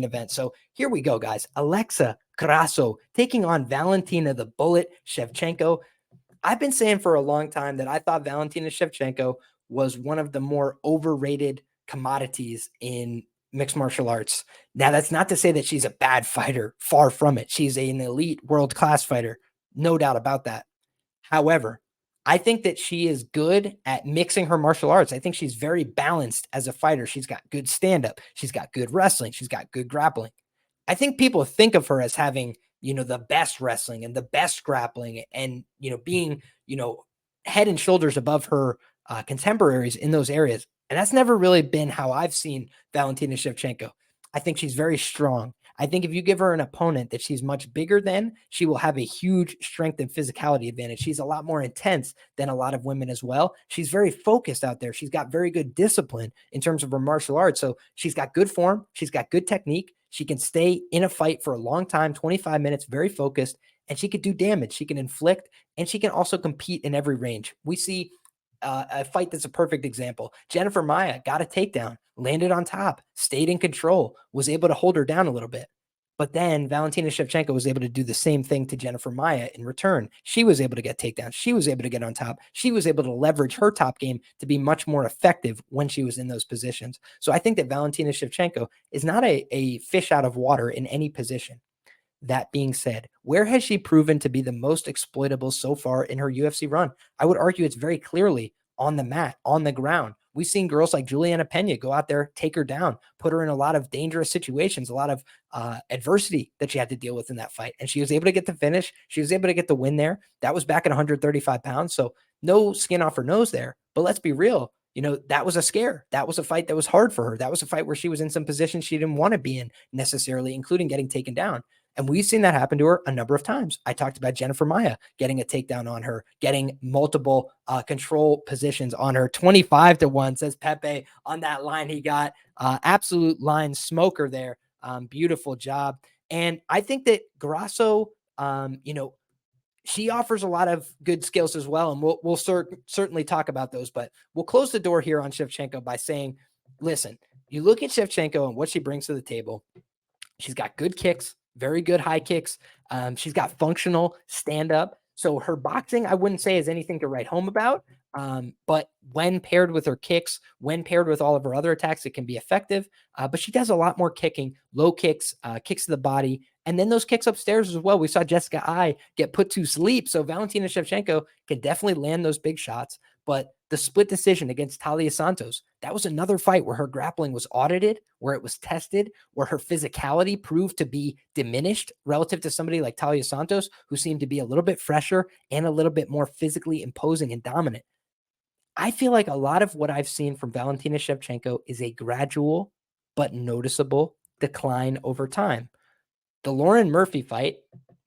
event. So here we go, guys. Alexa Grasso taking on Valentina the Bullet Shevchenko. I've been saying for a long time that I thought Valentina Shevchenko was one of the more overrated commodities in mixed martial arts. Now, that's not to say that she's a bad fighter. Far from it. She's an elite world-class fighter. No doubt about that. However, I think that she is good at mixing her martial arts. I think she's very balanced as a fighter. She's got good stand-up. She's got good wrestling. She's got good grappling. I think people think of her as having, the best wrestling and the best grappling and, being, head and shoulders above her contemporaries in those areas. And that's never really been how I've seen Valentina Shevchenko. I think she's very strong. I think if you give her an opponent that she's much bigger than, she will have a huge strength and physicality advantage. She's a lot more intense than a lot of women as well. She's very focused out there. She's got very good discipline in terms of her martial arts. So she's got good form. She's got good technique. She can stay in a fight for a long time, 25 minutes, very focused, and she could do damage. She can inflict, and she can also compete in every range. We see a fight that's a perfect example. Jennifer Maia got a takedown, landed on top, stayed in control, was able to hold her down a little bit. But then Valentina Shevchenko was able to do the same thing to Jennifer Maia in return. She was able to get takedowns. She was able to get on top. She was able to leverage her top game to be much more effective when she was in those positions. So I think that Valentina Shevchenko is not a fish out of water in any position. That being said, where has she proven to be the most exploitable so far in her UFC run? I would argue it's very clearly on the mat, on the ground. We've seen girls like Juliana Pena go out there, take her down, put her in a lot of dangerous situations, a lot of adversity that she had to deal with in that fight. And she was able to get the finish. She was able to get the win there. That was back at 135 pounds. So no skin off her nose there. But let's be real. That was a scare. That was a fight that was hard for her. That was a fight where she was in some positions she didn't want to be in necessarily, including getting taken down. And we've seen that happen to her a number of times. I talked about Jennifer Maia getting a takedown on her, getting multiple control positions on her. 25-1, says Pepe on that line he got. Absolute line smoker there. Beautiful job. And I think that Grasso, she offers a lot of good skills as well. And we'll certainly talk about those. But we'll close the door here on Shevchenko by saying, listen, you look at Shevchenko and what she brings to the table. She's got good kicks, very good high kicks. She's got functional stand-up. So her boxing, I wouldn't say is anything to write home about. But when paired with her kicks, when paired with all of her other attacks, it can be effective. But she does a lot more kicking, low kicks, kicks to the body, and then those kicks upstairs as well. We saw Jessica Ai get put to sleep. So Valentina Shevchenko can definitely land those big shots. But the split decision against Talia Santos, that was another fight where her grappling was audited, where it was tested, where her physicality proved to be diminished relative to somebody like Talia Santos, who seemed to be a little bit fresher and a little bit more physically imposing and dominant. I feel like a lot of what I've seen from Valentina Shevchenko is a gradual but noticeable decline over time. The Lauren Murphy fight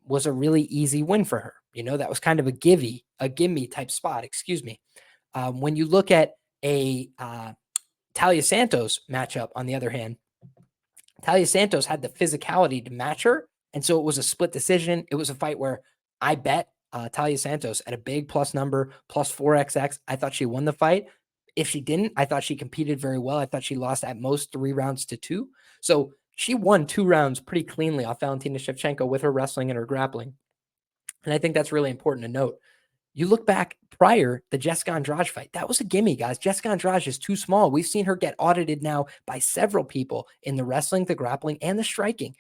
was a really easy win for her. That was kind of a gimme type spot, excuse me. When you look at a Talia Santos matchup, on the other hand, Talia Santos had the physicality to match her. And so it was a split decision. It was a fight where I bet Talia Santos at a big plus number, plus 4XX. I thought she won the fight. If she didn't, I thought she competed very well. I thought she lost at most 3 rounds to 2. So she won 2 rounds pretty cleanly off Valentina Shevchenko with her wrestling and her grappling. And I think that's really important to note. You look back prior, the Jessica Andrade fight, that was a gimme, guys. Jessica Andrade is too small. We've seen her get audited now by several people in the wrestling, the grappling, and the striking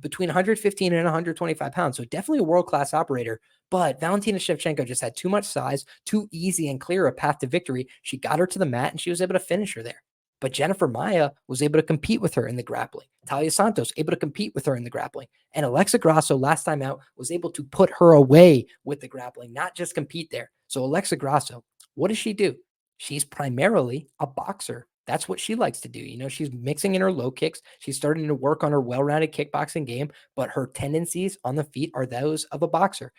between 115 and 125 pounds. So definitely a world-class operator. But Valentina Shevchenko just had too much size, too easy and clear a path to victory. She got her to the mat, and she was able to finish her there. But Jennifer Maia was able to compete with her in the grappling. Talia Santos able to compete with her in the grappling. And Alexa Grasso last time out was able to put her away with the grappling, not just compete there. So Alexa Grasso, what does she do? She's primarily a boxer. That's what she likes to do. She's mixing in her low kicks. She's starting to work on her well-rounded kickboxing game, but her tendencies on the feet are those of a boxer.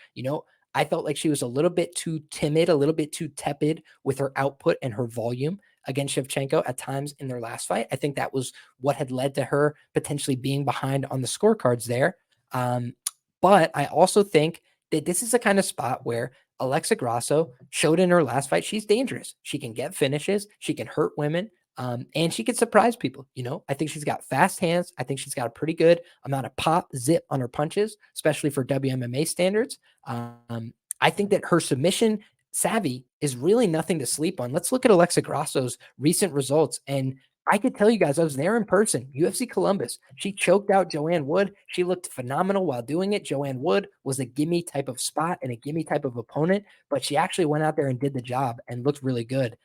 I felt like she was a little bit too timid, a little bit too tepid with her output and her volume against Shevchenko at times in their last fight. I think that was what had led to her potentially being behind on the scorecards there. But I also think that this is a kind of spot where Alexa Grasso showed in her last fight she's dangerous. She can get finishes. She can hurt women. And she could surprise people. I think she's got fast hands. I think she's got a pretty good amount of pop zip on her punches, especially for WMMA standards. I think that her submission savvy is really nothing to sleep on. Let's look at Alexa Grasso's recent results. And I could tell you guys, I was there in person, UFC Columbus. She choked out Joanne Wood. She looked phenomenal while doing it. Joanne Wood was a gimme type of spot and a gimme type of opponent, but she actually went out there and did the job and looked really good.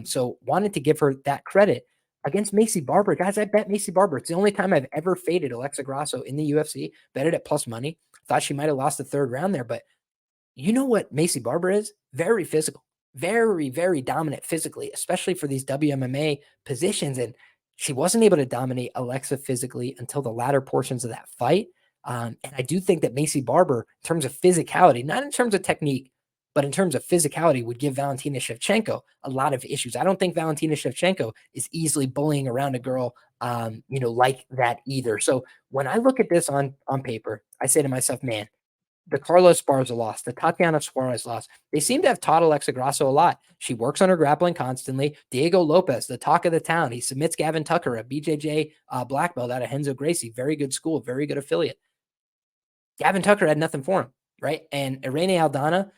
So wanted to give her that credit. Against Macy Barber, guys, I bet Macy Barber. It's the only time I've ever faded Alexa Grasso in the UFC, bet it at plus money. Thought she might have lost the third round there, but you know what Macy Barber is? Very physical, very, very dominant physically, especially for these WMMA positions. And she wasn't able to dominate Alexa physically until the latter portions of that fight. And I do think that Macy Barber, in terms of physicality, not in terms of technique, but in terms of physicality, would give Valentina Shevchenko a lot of issues. I don't think Valentina Shevchenko is easily bullying around a girl, like that either. So when I look at this on paper, I say to myself, man, the Carlos Esparza loss, the Tatiana Suarez loss, they seem to have taught Alexa Grasso a lot. She works on her grappling constantly. Diego Lopez, the talk of the town, he submits Gavin Tucker, a BJJ black belt out of Renzo Gracie. Very good school, very good affiliate. Gavin Tucker had nothing for him, right? And Irene Aldana,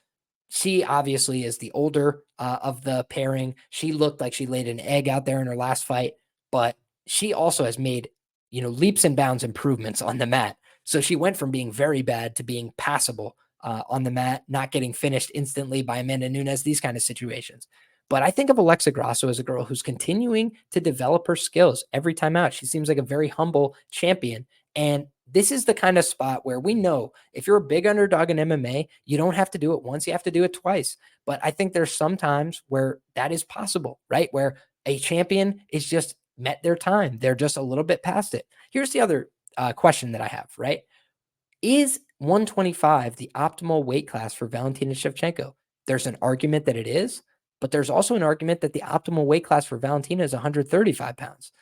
she obviously is the older of the pairing. She looked like she laid an egg out there in her last fight, but she also has made, leaps and bounds improvements on the mat. So she went from being very bad to being passable on the mat, not getting finished instantly by Amanda Nunes, these kind of situations. But I think of Alexa Grasso as a girl who's continuing to develop her skills every time out. She seems like a very humble champion. And this is the kind of spot where we know if you're a big underdog in MMA, you don't have to do it once, you have to do it twice. But I think there's some times where that is possible, right? Where a champion is just met their time. They're just a little bit past it. Here's the other question that I have, right? Is 125 the optimal weight class for Valentina Shevchenko? There's an argument that it is, but there's also an argument that the optimal weight class for Valentina is 135 pounds.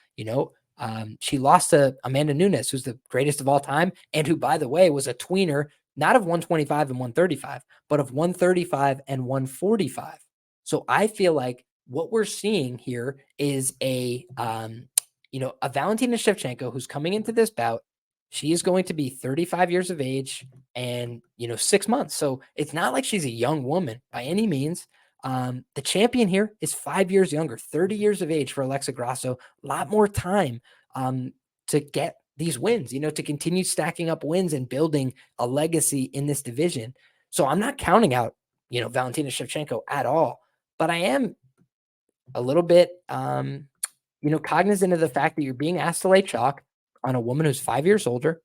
She lost to Amanda Nunes, who's the greatest of all time, and who, by the way, was a tweener, not of 125 and 135, but of 135 and 145. So I feel like what we're seeing here is a Valentina Shevchenko who's coming into this bout. She is going to be 35 years of age and, 6 months. So it's not like she's a young woman by any means. The champion here is 5 years younger, 30 years of age for Alexa Grasso. A lot more time to get these wins, to continue stacking up wins and building a legacy in this division. So I'm not counting out, Valentina Shevchenko at all, but I am a little bit, cognizant of the fact that you're being asked to lay chalk on a woman who's 5 years older,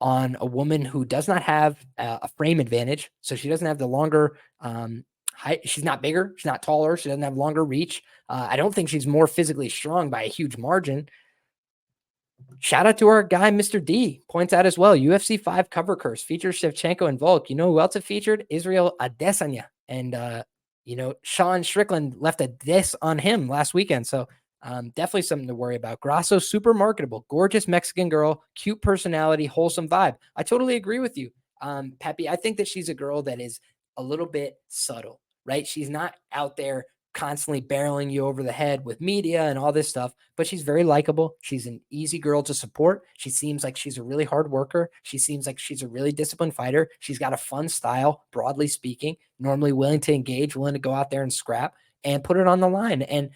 on a woman who does not have a frame advantage. So she doesn't have the longer height. She's not bigger. She's not taller. She doesn't have longer reach. I don't think she's more physically strong by a huge margin. Shout out to our guy, Mr. D, points out as well. UFC 5 cover curse features Shevchenko and Volk. You know who else it featured? Israel Adesanya. And, Sean Strickland left a diss on him last weekend. So definitely something to worry about. Grasso, super marketable, gorgeous Mexican girl, cute personality, wholesome vibe. I totally agree with you, Peppy. I think that she's a girl that is a little bit subtle, right? She's not out there constantly barreling you over the head with media and all this stuff, but she's very likable. She's an easy girl to support. She seems like she's a really hard worker. She seems like she's a really disciplined fighter. She's got a fun style, broadly speaking, normally willing to engage, willing to go out there and scrap and put it on the line. And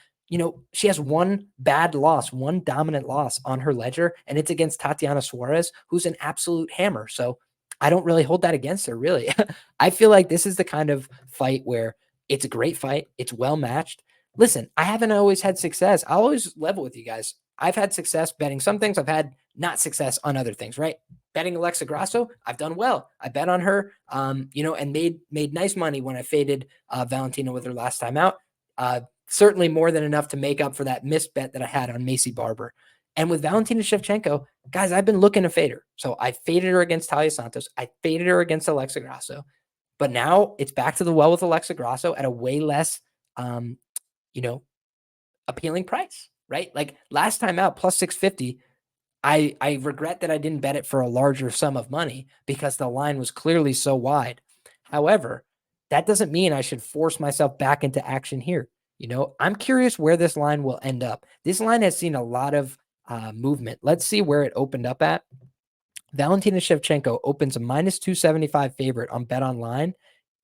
she has one bad loss, one dominant loss on her ledger, and it's against Tatiana Suarez, who's an absolute hammer. So I don't really hold that against her, really. I feel like this is the kind of fight where it's a great fight. It's well matched. Listen, I haven't always had success. I'll always level with you guys. I've had success betting some things. I've had not success on other things, right? Betting Alexa Grasso, I've done well. I bet on her, and made nice money when I faded Valentina with her last time out. Certainly more than enough to make up for that missed bet that I had on Macy Barber. And with Valentina Shevchenko, guys, I've been looking to fade her. So I faded her against Talia Santos. I faded her against Alexa Grasso. But now it's back to the well with Alexa Grasso at a way less, appealing price, right? Like last time out, plus 650, I regret that I didn't bet it for a larger sum of money because the line was clearly so wide. However, that doesn't mean I should force myself back into action here. I'm curious where this line will end up. This line has seen a lot of movement. Let's see where it opened up at. Valentina Shevchenko opens a minus 275 favorite on Bet Online,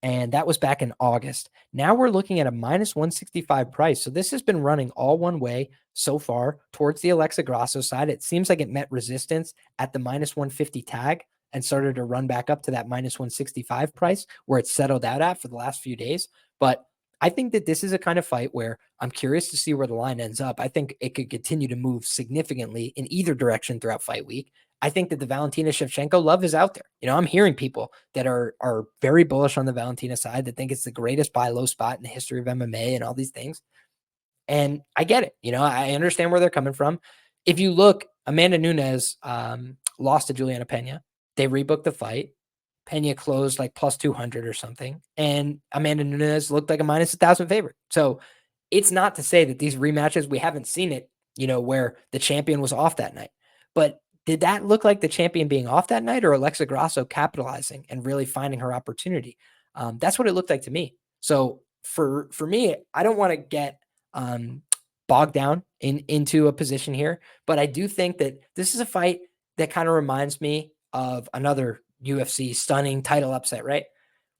and that was back in August. Now we're looking at a minus 165 price. So this has been running all one way so far towards the Alexa Grasso side. It seems like it met resistance at the minus 150 tag and started to run back up to that minus 165 price where it's settled out at for the last few days. But I think that this is a kind of fight where I'm curious to see where the line ends up. I think it could continue to move significantly in either direction throughout fight week. I think that the Valentina Shevchenko love is out there. I'm hearing people that are very bullish on the Valentina side that think it's the greatest buy low spot in the history of MMA and all these things. And I get it. I understand where they're coming from. If you look, Amanda Nunes lost to Juliana Pena. They rebooked the fight. Pena closed like plus 200 or something. And Amanda Nunes looked like a minus 1,000 favorite. So it's not to say that these rematches, we haven't seen it, where the champion was off that night. But did that look like the champion being off that night or Alexa Grasso capitalizing and really finding her opportunity? That's what it looked like to me. So for me, I don't want to get bogged down into a position here, but I do think that this is a fight that kind of reminds me of another UFC stunning title upset, right?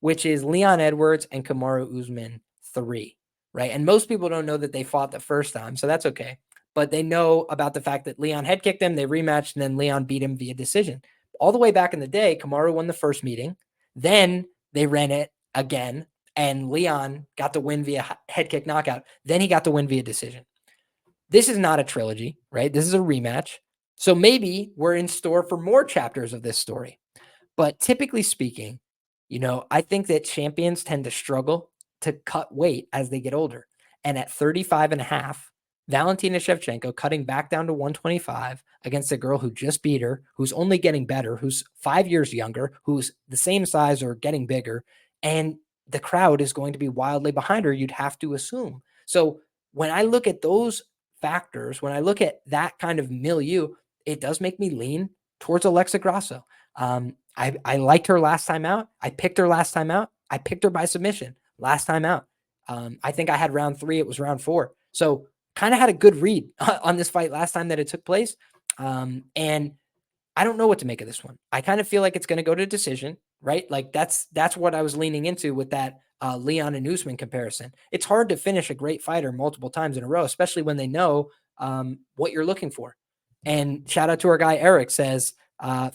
Which is Leon Edwards and Kamaru Usman 3, right? And most people don't know that they fought the first time, so that's okay. But they know about the fact that Leon head kicked him, they rematched, and then Leon beat him via decision. All the way back in the day, Kamaru won the first meeting. Then they ran it again, and Leon got the win via head kick knockout. Then he got the win via decision. This is not a trilogy, right? This is a rematch. So maybe we're in store for more chapters of this story. But typically speaking, I think that champions tend to struggle to cut weight as they get older. And at 35 and a half, Valentina Shevchenko cutting back down to 125 against a girl who just beat her, who's only getting better, who's 5 years younger, who's the same size or getting bigger. And the crowd is going to be wildly behind her, you'd have to assume. So when I look at those factors, when I look at that kind of milieu, it does make me lean towards Alexa Grasso. I liked her last time out. I picked her last time out. I picked her by submission last time out. I think I had round 3. It was round 4. So kind of had a good read on this fight last time that it took place. And I don't know what to make of this one. I kind of feel like it's going to go to decision, right? Like that's what I was leaning into with that Leon and Usman comparison. It's hard to finish a great fighter multiple times in a row, especially when they know what you're looking for. And shout out to our guy, Eric says,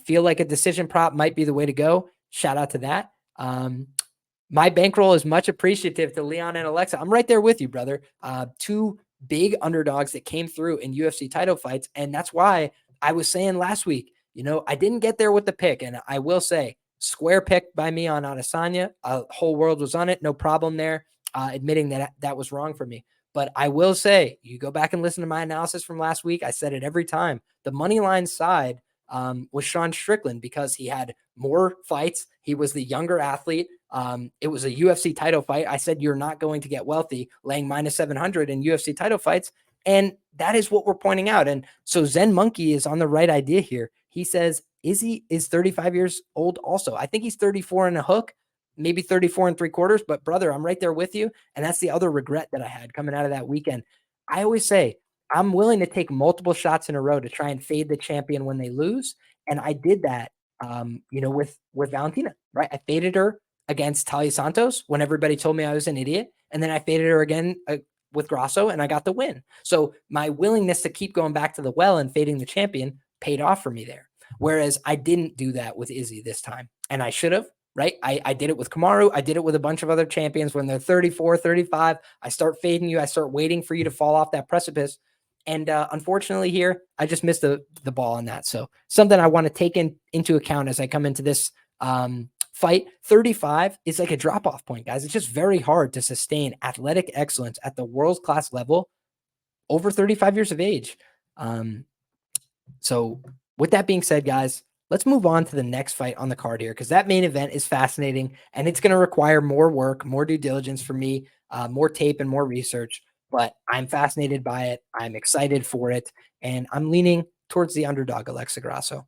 feel like a decision prop might be the way to go. Shout out to that. My bankroll is much appreciative to Leon and Alexa. I'm right there with you, brother. Two big underdogs that came through in UFC title fights. And that's why I was saying last week, I didn't get there with the pick. And I will say, square pick by me on Adesanya. Whole world was on it. No problem there. Admitting that was wrong for me. But I will say, you go back and listen to my analysis from last week. I said it every time. The money line side was Sean Strickland because he had more fights. He was the younger athlete. It was a UFC title fight. I said, you're not going to get wealthy laying minus 700 in UFC title fights. And that is what we're pointing out. And so Zen Monkey is on the right idea here. He says, is 35 years old also. I think he's 34 and a hook, maybe 34 and 3/4. But brother, I'm right there with you. And that's the other regret that I had coming out of that weekend. I always say, I'm willing to take multiple shots in a row to try and fade the champion when they lose. And I did that, with Valentina, right? I faded her against Talia Santos when everybody told me I was an idiot. And then I faded her again with Grasso and I got the win. So my willingness to keep going back to the well and fading the champion paid off for me there. Whereas I didn't do that with Izzy this time. And I should have, right? I did it with Kamaru. I did it with a bunch of other champions when they're 34, 35. I start fading you. I start waiting for you to fall off that precipice. And unfortunately here, I just missed the ball on that. So something I want to take into account as I come into this fight. 35 is like a drop-off point, guys. It's just very hard to sustain athletic excellence at the world class level over 35 years of age. So with that being said, guys, let's move on to the next fight on the card here, because that main event is fascinating and it's going to require more work, more due diligence for me, more tape and more research. But I'm fascinated by it. I'm excited for it. And I'm leaning towards the underdog, Alexa Grasso.